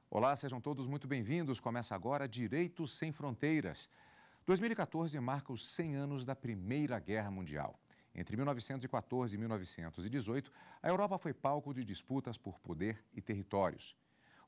Olá, sejam todos muito bem-vindos. Começa agora Direitos Sem Fronteiras. 2014 marca os 100 anos da Primeira Guerra Mundial. Entre 1914 e 1918, a Europa foi palco de disputas por poder e territórios.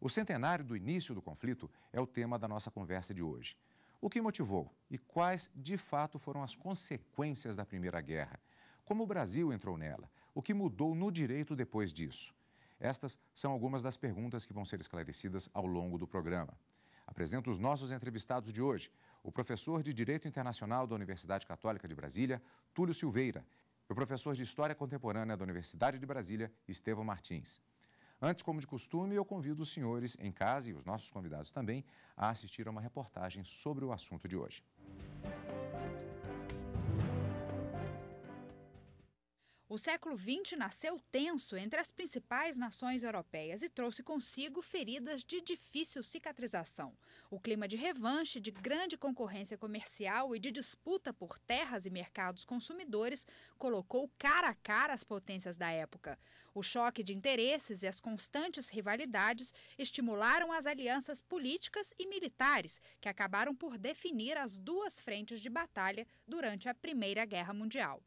O centenário do início do conflito é o tema da nossa conversa de hoje. O que motivou e quais, de fato, foram as consequências da Primeira Guerra? Como o Brasil entrou nela? O que mudou no direito depois disso? Estas são algumas das perguntas que vão ser esclarecidas ao longo do programa. Apresento os nossos entrevistados de hoje, o professor de Direito Internacional da Universidade Católica de Brasília, Túlio Silveira, e o professor de História Contemporânea da Universidade de Brasília, Estevão Martins. Antes, como de costume, eu convido os senhores em casa e os nossos convidados também a assistir a uma reportagem sobre o assunto de hoje. O século XX nasceu tenso entre as principais nações europeias e trouxe consigo feridas de difícil cicatrização. O clima de revanche, de grande concorrência comercial e de disputa por terras e mercados consumidores colocou cara a cara as potências da época. O choque de interesses e as constantes rivalidades estimularam as alianças políticas e militares, que acabaram por definir as duas frentes de batalha durante a Primeira Guerra Mundial.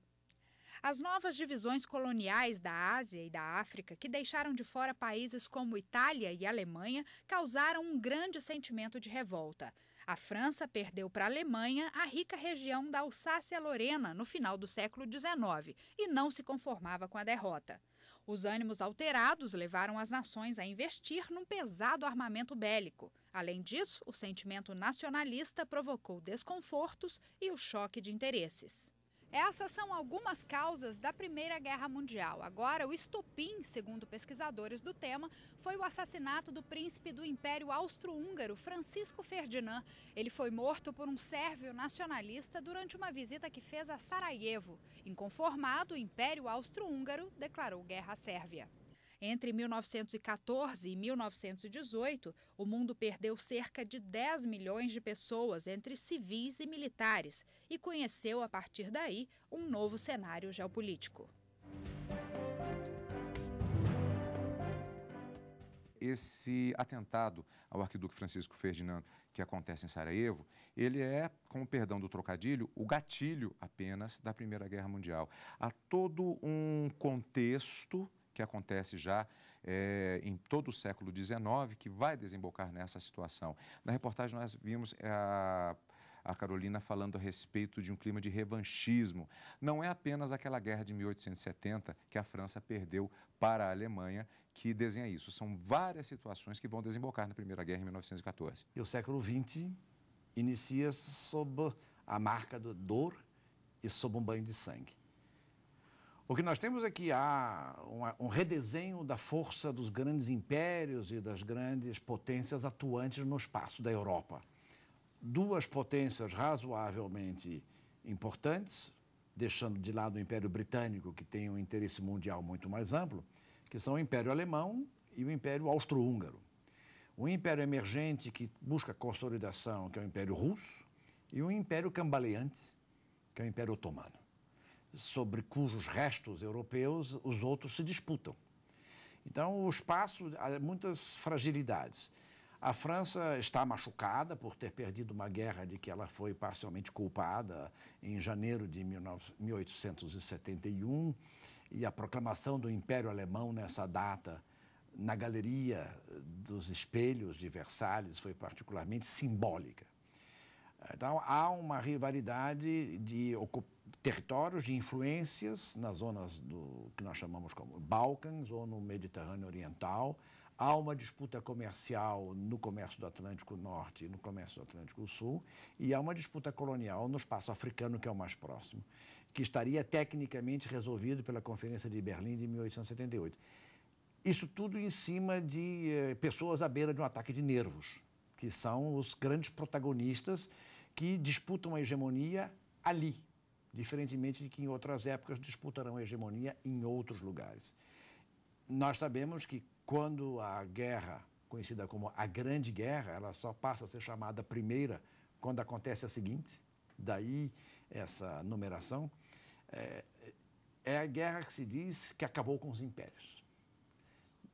As novas divisões coloniais da Ásia e da África, que deixaram de fora países como Itália e Alemanha, causaram um grande sentimento de revolta. A França perdeu para a Alemanha a rica região da Alsácia-Lorena no final do século XIX e não se conformava com a derrota. Os ânimos alterados levaram as nações a investir num pesado armamento bélico. Além disso, o sentimento nacionalista provocou desconfortos e o choque de interesses. Essas são algumas causas da Primeira Guerra Mundial. Agora, o estopim, segundo pesquisadores do tema, foi o assassinato do príncipe do Império Austro-Húngaro, Francisco Ferdinand. Ele foi morto por um sérvio nacionalista durante uma visita que fez a Sarajevo. Inconformado, o Império Austro-Húngaro declarou guerra à Sérvia. Entre 1914 e 1918, o mundo perdeu cerca de 10 milhões de pessoas entre civis e militares e conheceu, a partir daí, um novo cenário geopolítico. Esse atentado ao arquiduque Francisco Ferdinand, que acontece em Sarajevo, ele é, com o perdão do trocadilho, o gatilho apenas da Primeira Guerra Mundial. Há todo um contexto que acontece já em todo o século XIX, que vai desembocar nessa situação. Na reportagem nós vimos a Carolina falando a respeito de um clima de revanchismo. Não é apenas aquela guerra de 1870 que a França perdeu para a Alemanha que desenha isso. São várias situações que vão desembocar na Primeira Guerra em 1914. E o século XX inicia-se sob a marca da dor e sob um banho de sangue. O que nós temos aqui há um redesenho da força dos grandes impérios e das grandes potências atuantes no espaço da Europa. Duas potências razoavelmente importantes, deixando de lado o Império Britânico, que tem um interesse mundial muito mais amplo, que são o Império Alemão e o Império Austro-Húngaro. Um império emergente que busca consolidação, que é o Império Russo, e um império cambaleante, que é o Império Otomano, sobre cujos restos europeus os outros se disputam. Então, o espaço, há muitas fragilidades. A França está machucada por ter perdido uma guerra de que ela foi parcialmente culpada em janeiro de 1871, e a proclamação do Império Alemão nessa data, na Galeria dos Espelhos de Versalhes, foi particularmente simbólica. Então, há uma rivalidade de territórios, de influências nas zonas do que nós chamamos como Balcãs ou no Mediterrâneo Oriental. Há uma disputa comercial no comércio do Atlântico Norte e no comércio do Atlântico Sul. E há uma disputa colonial no espaço africano, que é o mais próximo, que estaria tecnicamente resolvido pela Conferência de Berlim de 1878. Isso tudo em cima de pessoas à beira de um ataque de nervos, que são os grandes protagonistas que disputam a hegemonia ali, diferentemente de que em outras épocas disputarão a hegemonia em outros lugares. Nós sabemos que quando a guerra, conhecida como a Grande Guerra, ela só passa a ser chamada primeira quando acontece a seguinte, daí essa numeração, é a guerra que se diz que acabou com os impérios.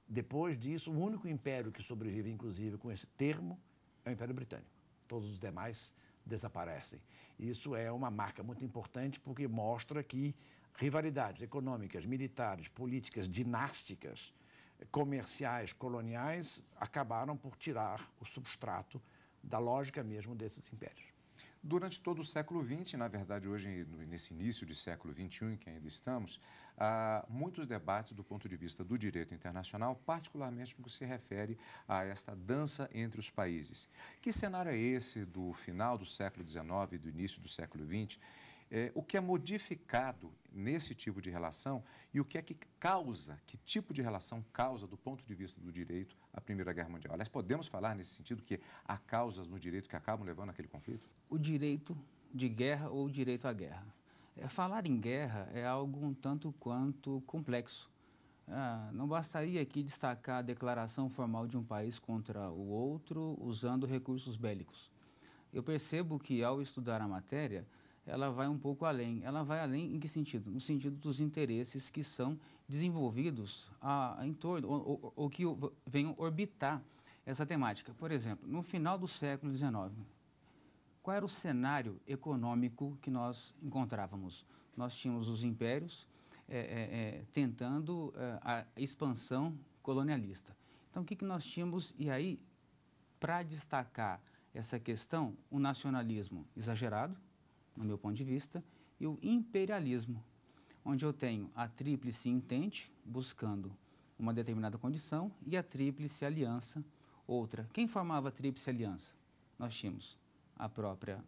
Depois disso, o único império que sobrevive, inclusive, com esse termo, é o Império Britânico. Todos os demais desaparecem. Isso é uma marca muito importante porque mostra que rivalidades econômicas, militares, políticas, dinásticas, comerciais, coloniais, acabaram por tirar o substrato da lógica mesmo desses impérios. Durante todo o século XX, na verdade, hoje, nesse início de século XXI em que ainda estamos, há muitos debates do ponto de vista do direito internacional, particularmente no que se refere a esta dança entre os países. Que cenário é esse do final do século XIX e do início do século XX? O que é modificado nesse tipo de relação e o que é que causa, que tipo de relação causa, do ponto de vista do direito, a Primeira Guerra Mundial? Aliás, podemos falar nesse sentido que há causas no direito que acabam levando àquele conflito? O direito de guerra ou o direito à guerra. Falar em guerra é algo um tanto quanto complexo. Não bastaria aqui destacar a declaração formal de um país contra o outro usando recursos bélicos. Eu percebo que, ao estudar a matéria, ela vai um pouco além. Ela vai além em que sentido? No sentido dos interesses que são desenvolvidos em torno, ou que venham orbitar essa temática. Por exemplo, no final do século XIX, qual era o cenário econômico que nós encontrávamos? Nós tínhamos os impérios tentando a expansão colonialista. Então, o que nós tínhamos? E aí, para destacar essa questão, o nacionalismo exagerado, no meu ponto de vista, e o imperialismo, onde eu tenho a tríplice entente, buscando uma determinada condição, e a tríplice aliança, outra. Quem formava a tríplice aliança? Nós tínhamos a própria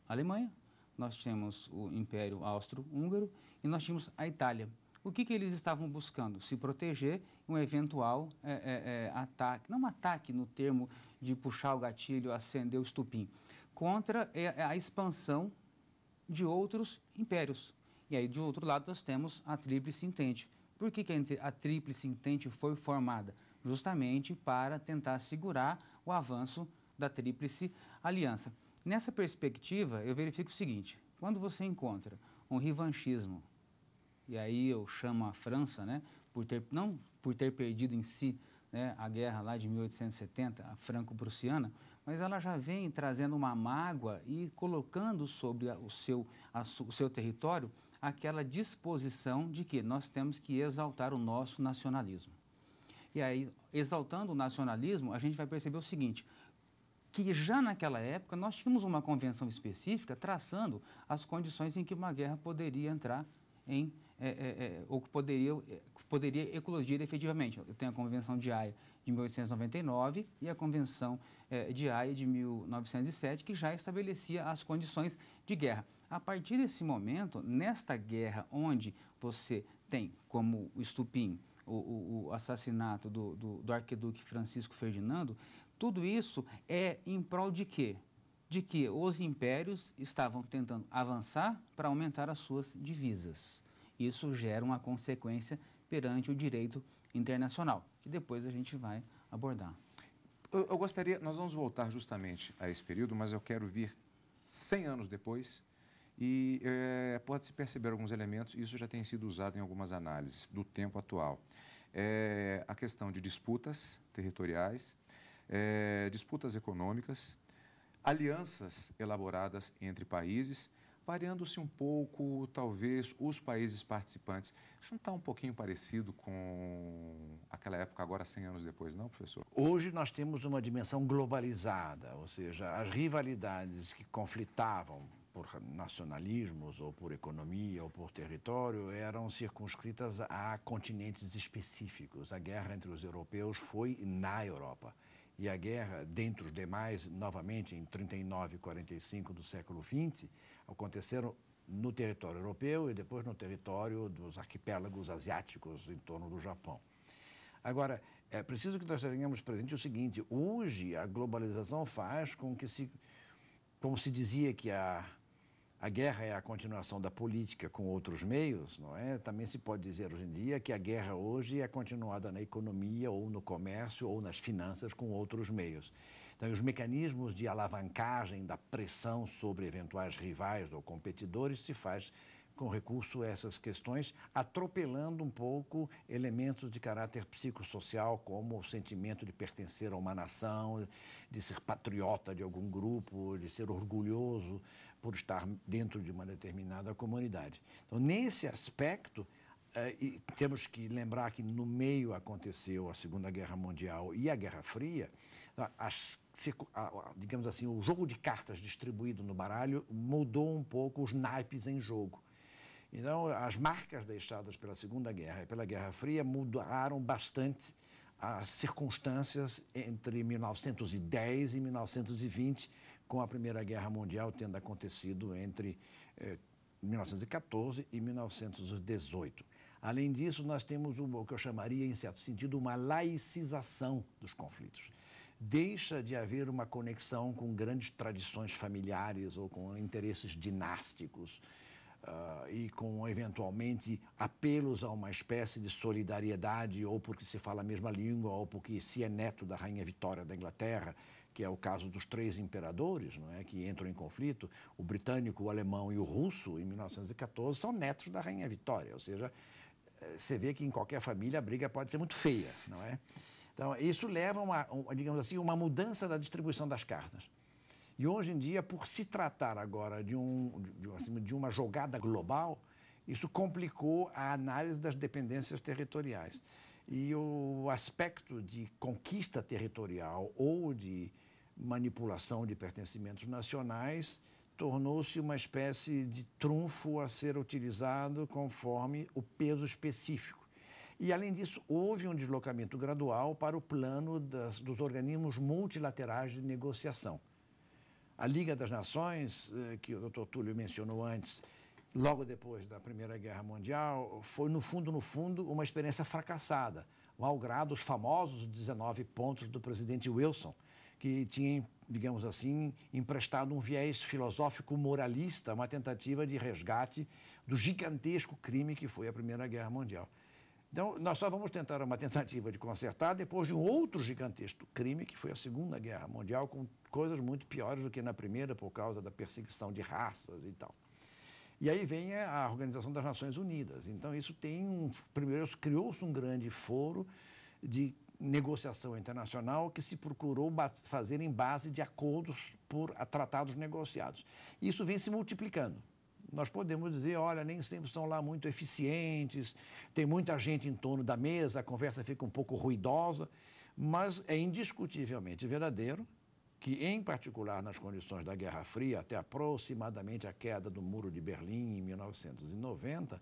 Alemanha, nós tínhamos o Império Austro-Húngaro e nós tínhamos a Itália. O que eles estavam buscando? Se proteger um eventual ataque, não um ataque no termo de puxar o gatilho, acender o estupim, contra a expansão de outros impérios. E aí, de outro lado, nós temos a Tríplice Entente. Por que a Tríplice Entente foi formada? Justamente para tentar segurar o avanço da Tríplice Aliança. Nessa perspectiva, eu verifico o seguinte: quando você encontra um revanchismo, e aí eu chamo a França, né, não por ter perdido em si, né, a guerra lá de 1870, a franco-prussiana, mas ela já vem trazendo uma mágoa e colocando sobre o seu território aquela disposição de que nós temos que exaltar o nosso nacionalismo. E aí, exaltando o nacionalismo, a gente vai perceber o seguinte, que já naquela época nós tínhamos uma convenção específica traçando as condições em que uma guerra poderia entrar ou que poderia eclodir efetivamente. Eu tenho a Convenção de Haia de 1899 e a Convenção de Haia de 1907, que já estabelecia as condições de guerra. A partir desse momento, nesta guerra onde você tem como estupim o assassinato do arquiduque Francisco Ferdinando, tudo isso é em prol de quê? De que os impérios estavam tentando avançar para aumentar as suas divisas. Isso gera uma consequência perante o direito internacional, que depois a gente vai abordar. Eu gostaria, nós vamos voltar justamente a esse período, mas eu quero vir 100 anos depois e pode-se perceber alguns elementos, isso já tem sido usado em algumas análises do tempo atual. A questão de disputas territoriais, disputas econômicas, alianças elaboradas entre países, variando-se um pouco, talvez, os países participantes. Isso não está um pouquinho parecido com aquela época, agora 100 anos depois, não, professor? Hoje nós temos uma dimensão globalizada, ou seja, as rivalidades que conflitavam por nacionalismos, ou por economia, ou por território, eram circunscritas a continentes específicos. A guerra entre os europeus foi na Europa. E a guerra, dentre os demais, novamente, em 39 e 45 do século XX, aconteceram no território europeu e depois no território dos arquipélagos asiáticos em torno do Japão. Agora, é preciso que nós tenhamos presente o seguinte: hoje a globalização faz com que como se dizia que a a guerra é a continuação da política com outros meios, não é? Também se pode dizer hoje em dia que a guerra hoje é continuada na economia ou no comércio ou nas finanças com outros meios. Então, os mecanismos de alavancagem da pressão sobre eventuais rivais ou competidores se faz com recurso a essas questões, atropelando um pouco elementos de caráter psicossocial, como o sentimento de pertencer a uma nação, de ser patriota de algum grupo, de ser orgulhoso por estar dentro de uma determinada comunidade. Então, nesse aspecto, temos que lembrar que no meio aconteceu a Segunda Guerra Mundial e a Guerra Fria, digamos assim, o jogo de cartas distribuído no baralho mudou um pouco os naipes em jogo. Então, as marcas deixadas pela Segunda Guerra e pela Guerra Fria mudaram bastante as circunstâncias entre 1910 e 1920, com a Primeira Guerra Mundial tendo acontecido entre 1914 e 1918. Além disso, nós temos o que eu chamaria, em certo sentido, uma laicização dos conflitos. Deixa de haver uma conexão com grandes tradições familiares ou com interesses dinásticos, e com, eventualmente, apelos a uma espécie de solidariedade, ou porque se fala a mesma língua, ou porque se é neto da Rainha Vitória da Inglaterra, que é o caso dos 3 imperadores, não é, que entram em conflito, o britânico, o alemão e o russo, em 1914, são netos da Rainha Vitória, ou seja, você vê que em qualquer família a briga pode ser muito feia, não é? Então, isso leva digamos assim, uma mudança da distribuição das cartas. E hoje em dia, por se tratar agora de uma jogada global, isso complicou a análise das dependências territoriais. E o aspecto de conquista territorial ou de manipulação de pertencimentos nacionais tornou-se uma espécie de trunfo a ser utilizado conforme o peso específico. E, além disso, houve um deslocamento gradual para o plano dos organismos multilaterais de negociação. A Liga das Nações, que o Dr. Túlio mencionou antes, logo depois da Primeira Guerra Mundial, foi, no fundo, uma experiência fracassada, malgrado os famosos 19 pontos do presidente Wilson, que tinha, digamos assim, emprestado um viés filosófico moralista, uma tentativa de resgate do gigantesco crime que foi a Primeira Guerra Mundial. Então, nós só vamos tentar uma tentativa de consertar depois de um outro gigantesco crime, que foi a Segunda Guerra Mundial, com coisas muito piores do que na Primeira, por causa da perseguição de raças e tal. E aí vem a Organização das Nações Unidas. Então, isso primeiro, criou-se um grande foro de negociação internacional que se procurou fazer em base de acordos por tratados negociados. E isso vem se multiplicando. Nós podemos dizer, olha, nem sempre estão lá muito eficientes, tem muita gente em torno da mesa, a conversa fica um pouco ruidosa, mas é indiscutivelmente verdadeiro que, em particular nas condições da Guerra Fria, até aproximadamente a queda do Muro de Berlim em 1990,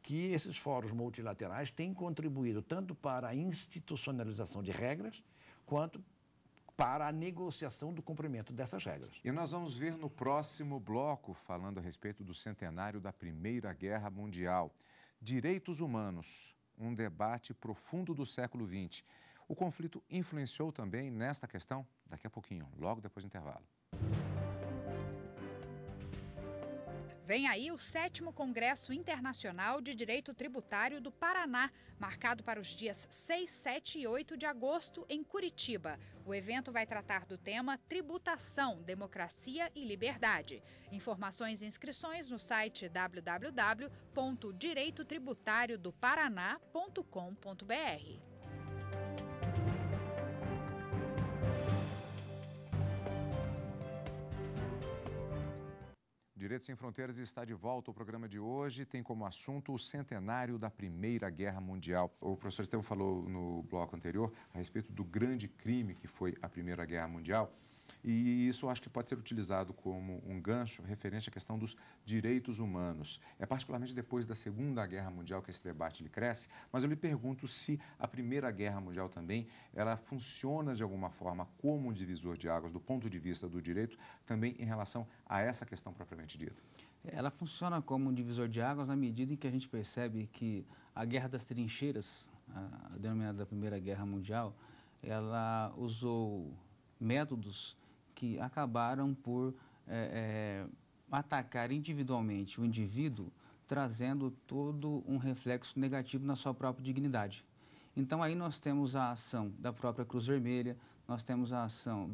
que esses fóruns multilaterais têm contribuído tanto para a institucionalização de regras, quanto para a negociação do cumprimento dessas regras. E nós vamos ver no próximo bloco, falando a respeito do centenário da Primeira Guerra Mundial. Direitos humanos, um debate profundo do século XX. O conflito influenciou também nesta questão? Daqui a pouquinho, logo depois do intervalo. Vem aí o 7º Congresso Internacional de Direito Tributário do Paraná, marcado para os dias 6, 7 e 8 de agosto, em Curitiba. O evento vai tratar do tema Tributação, Democracia e Liberdade. Informações e inscrições no site www.direitotributariodoparaná.com.br. Direito Sem Fronteiras está de volta. O programa de hoje tem como assunto o centenário da Primeira Guerra Mundial. O professor Estevão falou no bloco anterior a respeito do grande crime que foi a Primeira Guerra Mundial. E isso acho que pode ser utilizado como um gancho referente à questão dos direitos humanos. É particularmente depois da Segunda Guerra Mundial que esse debate ele cresce, mas eu lhe pergunto se a Primeira Guerra Mundial também ela funciona de alguma forma como um divisor de águas do ponto de vista do direito, também em relação a essa questão propriamente dita. Ela funciona como um divisor de águas na medida em que a gente percebe que a Guerra das Trincheiras, a denominada Primeira Guerra Mundial, ela usou métodos que acabaram por atacar individualmente o indivíduo, trazendo todo um reflexo negativo na sua própria dignidade. Então, aí nós temos a ação da própria Cruz Vermelha, nós temos a ação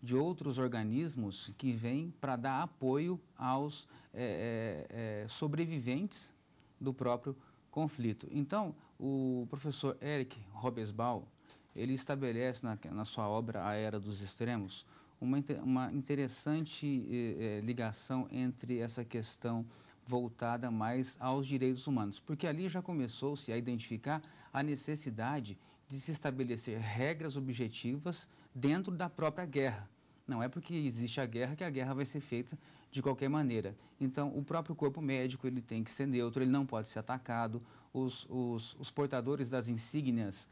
de outros organismos que vêm para dar apoio aos sobreviventes do próprio conflito. Então, o professor Eric Hobsbawm, ele estabelece na sua obra A Era dos Extremos uma interessante ligação entre essa questão voltada mais aos direitos humanos, porque ali já começou-se a identificar a necessidade de se estabelecer regras objetivas dentro da própria guerra. Não é porque existe a guerra que a guerra vai ser feita de qualquer maneira. Então, o próprio corpo médico ele tem que ser neutro, ele não pode ser atacado. Os portadores das insígnias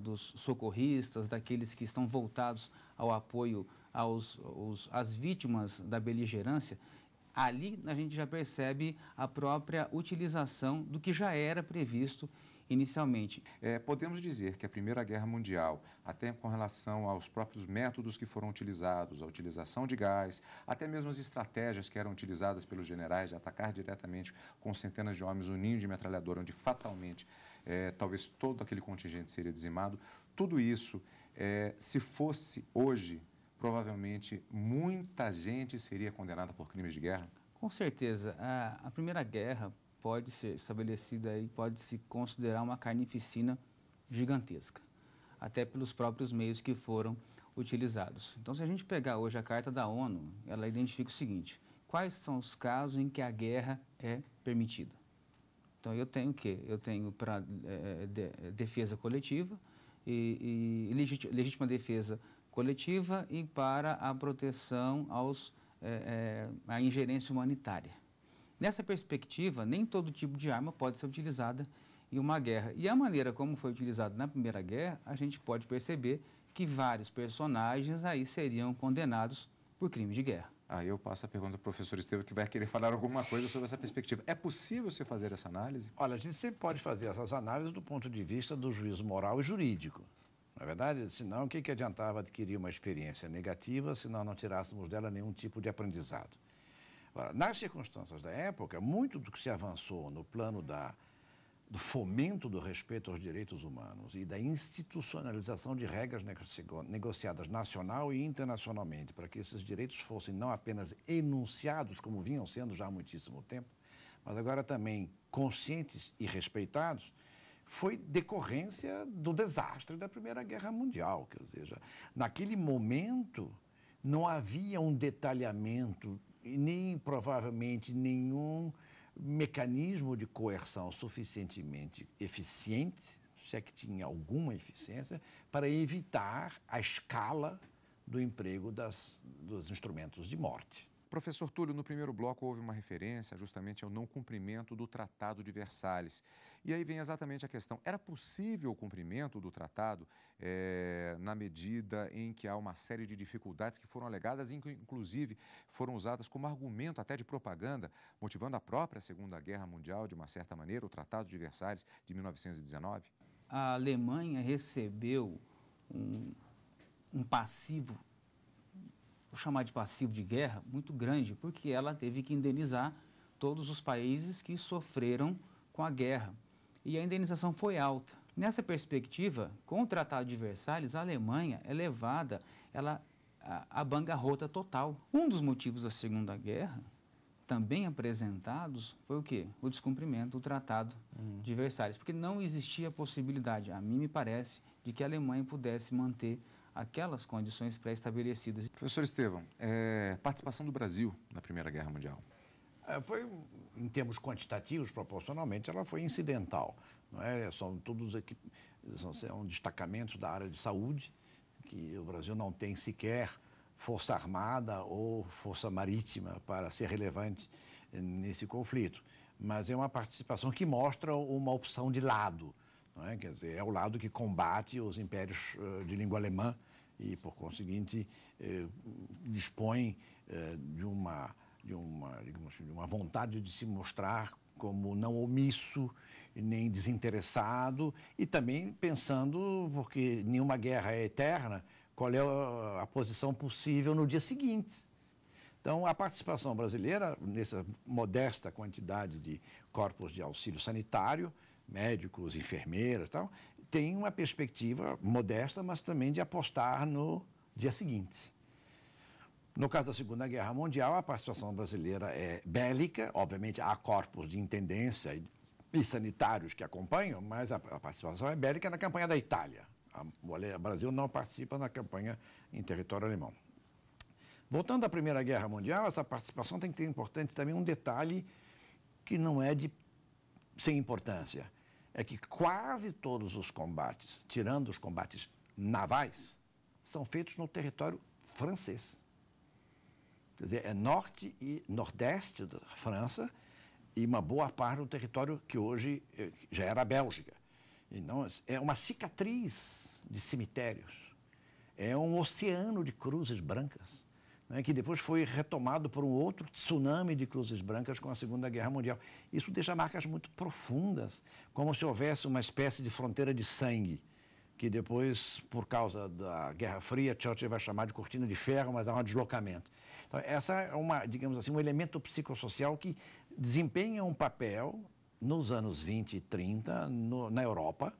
dos socorristas, daqueles que estão voltados ao apoio às vítimas da beligerância, ali a gente já percebe a própria utilização do que já era previsto inicialmente. Podemos dizer que a Primeira Guerra Mundial, até com relação aos próprios métodos que foram utilizados, a utilização de gás, até mesmo as estratégias que eram utilizadas pelos generais de atacar diretamente com centenas de homens um ninho de metralhadora, onde fatalmente talvez todo aquele contingente seria dizimado, tudo isso, se fosse hoje, provavelmente muita gente seria condenada por crimes de guerra? Com certeza. A Primeira Guerra pode ser estabelecida e pode-se considerar uma carnificina gigantesca, até pelos próprios meios que foram utilizados. Então, se a gente pegar hoje a Carta da ONU, ela identifica o seguinte: quais são os casos em que a guerra é permitida? Então, eu tenho o quê? Eu tenho para defesa coletiva e legítima defesa coletiva e para a proteção à ingerência humanitária. Nessa perspectiva, nem todo tipo de arma pode ser utilizada em uma guerra. E a maneira como foi utilizado na Primeira Guerra, a gente pode perceber que vários personagens aí seriam condenados por crime de guerra. Aí eu passo a pergunta ao professor Estevão, que vai querer falar alguma coisa sobre essa perspectiva. É possível você fazer essa análise? Olha, a gente sempre pode fazer essas análises do ponto de vista do juízo moral e jurídico. Não é verdade? Senão, o que adiantava adquirir uma experiência negativa se nós não tirássemos dela nenhum tipo de aprendizado? Agora, nas circunstâncias da época, muito do que se avançou no plano do fomento do respeito aos direitos humanos e da institucionalização de regras negociadas nacional e internacionalmente para que esses direitos fossem não apenas enunciados, como vinham sendo já há muitíssimo tempo, mas agora também conscientes e respeitados, foi decorrência do desastre da Primeira Guerra Mundial. Quer dizer, naquele momento não havia um detalhamento e nem provavelmente nenhum mecanismo de coerção suficientemente eficiente, se é que tinha alguma eficiência, para evitar a escala do emprego dos instrumentos de morte. Professor Túlio, no primeiro bloco houve uma referência justamente ao não cumprimento do Tratado de Versalhes. E aí vem exatamente a questão, era possível o cumprimento do tratado na medida em que há uma série de dificuldades que foram alegadas e inclusive foram usadas como argumento até de propaganda, motivando a própria Segunda Guerra Mundial, de uma certa maneira, o Tratado de Versalhes de 1919? A Alemanha recebeu um passivo, vou chamar de passivo de guerra, muito grande, porque ela teve que indenizar todos os países que sofreram com a guerra. E a indenização foi alta. Nessa perspectiva, com o Tratado de Versalhes, a Alemanha é levada à bancarrota total. Um dos motivos da Segunda Guerra, também apresentados, foi o quê? O descumprimento do Tratado de Versalhes, porque não existia possibilidade, a mim me parece, de que a Alemanha pudesse manter aquelas condições pré-estabelecidas. Professor Estevão, participação do Brasil na Primeira Guerra Mundial? Foi, em termos quantitativos, proporcionalmente, ela foi incidental. Não é? São todos são destacamentos da área de saúde, que o Brasil não tem sequer força armada ou força marítima para ser relevante nesse conflito. Mas é uma participação que mostra uma opção de lado. Não é? Quer dizer, é o lado que combate os impérios de língua alemã e, por conseguinte, dispõe de uma vontade de se mostrar como não omisso, nem desinteressado, e também pensando, porque nenhuma guerra é eterna, qual é a posição possível no dia seguinte. Então, a participação brasileira, nessa modesta quantidade de corpos de auxílio sanitário, médicos, enfermeiras e tal, tem uma perspectiva modesta, mas também de apostar no dia seguinte. No caso da Segunda Guerra Mundial, a participação brasileira é bélica, obviamente há corpos de intendência e sanitários que acompanham, mas a participação é bélica na campanha da Itália. O Brasil não participa na campanha em território alemão. Voltando à Primeira Guerra Mundial, essa participação tem que ter importante também um detalhe que não é sem importância. É que quase todos os combates, tirando os combates navais, são feitos no território francês. Quer dizer, é norte e nordeste da França e uma boa parte do território que hoje já era a Bélgica. Então, é uma cicatriz de cemitérios, é um oceano de cruzes brancas, né, que depois foi retomado por um outro tsunami de cruzes brancas com a Segunda Guerra Mundial. Isso deixa marcas muito profundas, como se houvesse uma espécie de fronteira de sangue, que depois, por causa da Guerra Fria, Churchill vai chamar de cortina de ferro, mas há um deslocamento. Então, essa é digamos assim, um elemento psicossocial que desempenha um papel nos anos 20 e 30 na Europa,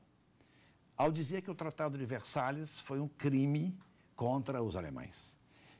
ao dizer que o Tratado de Versalhes foi um crime contra os alemães,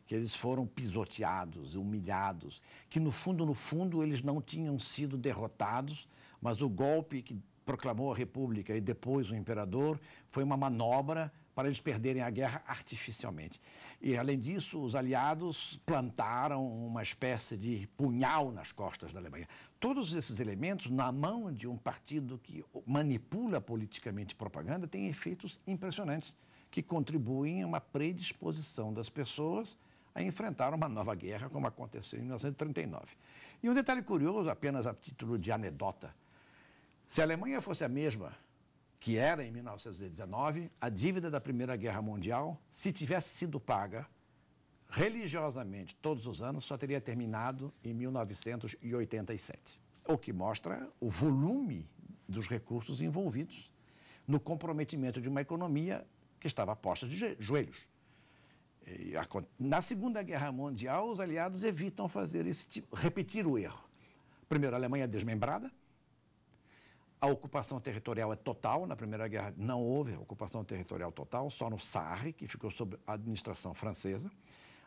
que eles foram pisoteados, humilhados, que no fundo eles não tinham sido derrotados, mas o golpe que proclamou a República e depois o imperador foi uma manobra para eles perderem a guerra artificialmente. E, além disso, os aliados plantaram uma espécie de punhal nas costas da Alemanha. Todos esses elementos, na mão de um partido que manipula politicamente propaganda, têm efeitos impressionantes, que contribuem a uma predisposição das pessoas a enfrentar uma nova guerra, como aconteceu em 1939. E um detalhe curioso, apenas a título de anedota: se a Alemanha fosse a mesma que era em 1919, a dívida da Primeira Guerra Mundial, se tivesse sido paga religiosamente todos os anos, só teria terminado em 1987. O que mostra o volume dos recursos envolvidos no comprometimento de uma economia que estava posta de joelhos. Na Segunda Guerra Mundial, os aliados evitam fazer repetir o erro. Primeiro, a Alemanha é desmembrada. A ocupação territorial é total. Na Primeira Guerra não houve ocupação territorial total, só no Sarre, que ficou sob a administração francesa.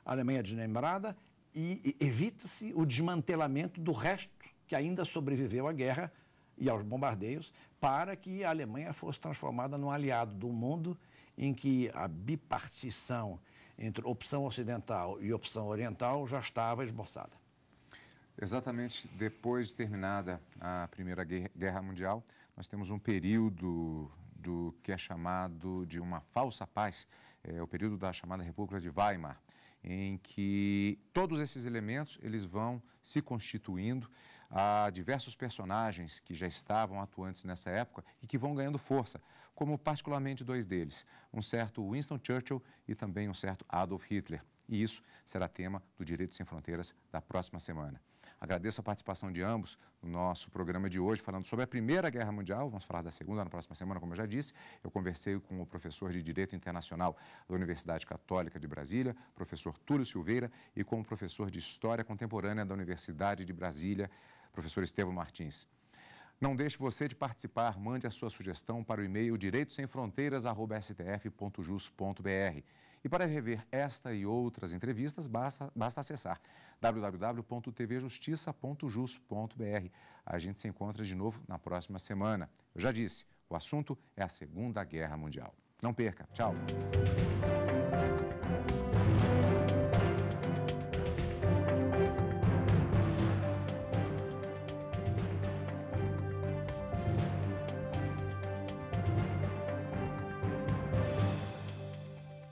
A Alemanha é desmembrada e evita-se o desmantelamento do resto que ainda sobreviveu à guerra e aos bombardeios, para que a Alemanha fosse transformada num aliado do mundo em que a bipartição entre opção ocidental e opção oriental já estava esboçada. Exatamente depois de terminada a Primeira Guerra Mundial, nós temos um período do que é chamado de uma falsa paz, o período da chamada República de Weimar, em que todos esses elementos eles vão se constituindo. Há diversos personagens que já estavam atuantes nessa época e que vão ganhando força, como particularmente dois deles, um certo Winston Churchill e também um certo Adolf Hitler. E isso será tema do Direito Sem Fronteiras da próxima semana. Agradeço a participação de ambos no nosso programa de hoje, falando sobre a Primeira Guerra Mundial. Vamos falar da segunda na próxima semana, como eu já disse. Eu conversei com o professor de Direito Internacional da Universidade Católica de Brasília, professor Túlio Silveira, e com o professor de História Contemporânea da Universidade de Brasília, professor Estevão Martins. Não deixe você de participar, mande a sua sugestão para o e-mail direitosemfronteiras@stf.jus.br. E para rever esta e outras entrevistas, basta acessar www.tvjustiça.jus.br. A gente se encontra de novo na próxima semana. Eu já disse, o assunto é a Segunda Guerra Mundial. Não perca. Tchau.